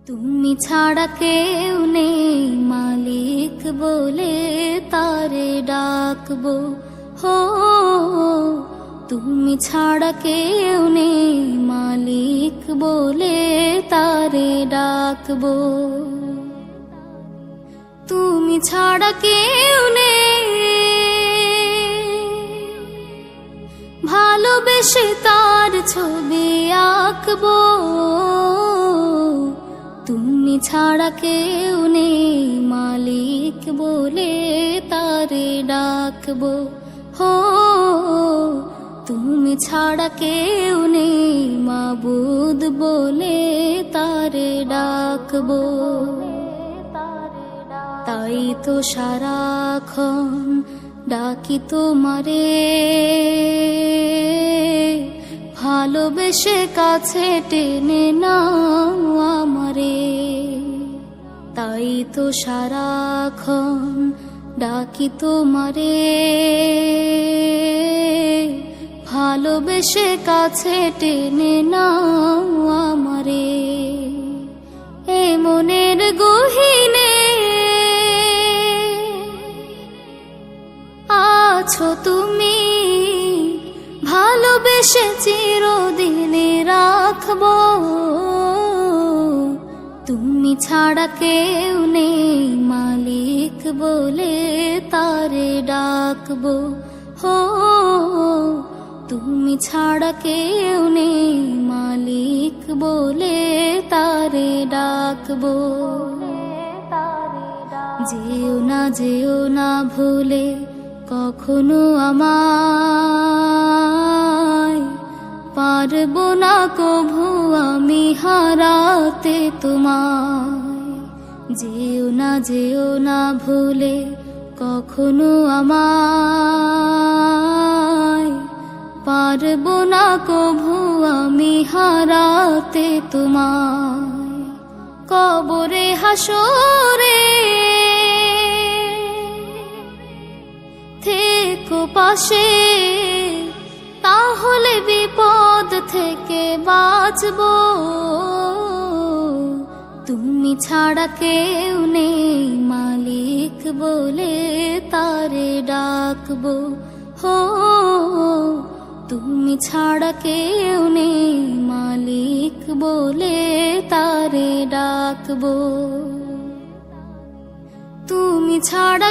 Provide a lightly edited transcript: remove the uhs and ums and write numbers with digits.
তুমি ছাড়া কেউ নেই মালিক বলে তারে ডাকবো হো। তুমি ছাড়া কেউ নেই মালিক বলে তারে ডাকবো। তুমি ছাড়া কেউ নেই ভালোবেসে তার ছবি আঁকবো। তুমি ছাড়া কেউ নেই মালিক বলে তারে ডাকবো হো। তুমি ছাড়া কেউ নেই মাবুদ বলে তারে ডাকবো। তাই তো সারাক্ষণ ডাকি তোমারে, ভালোবেসে কাছে টেনে নাও আমারে। তাই তো সারাক্ষণ ডাকি তোমারে, ভালোবেসে কাছে টেনে নাও আমারে। এ মনের গহীনে আছো তুমি, ভালোবেসে চিরদিনে রাখবো। তুমি ছাড়া কেউ নেই মালিক বলে তারে ডাকবো হো। তুমি ছাড়া কেউ নেই মালিক বলে তারে ডাকবো। যেও না ভুলে কখনো আমায়, পারবো না কভু আমি হারাতে তোমায়। যেও না ভুলে কখনো আমায়, পারবো না কভু আমি হারাতে তোমায়। কবরে হাসরে থেকো পাশে, তাহলে বিপদ থেকে বাঁচবো। তুমি ছাড়া কেউ নেই মালিক বলে তারে ডাকবো হো। তুমি ছাড়া কেউ নেই মালিক বলে তারে ডাকবো। তুমি ছাড়া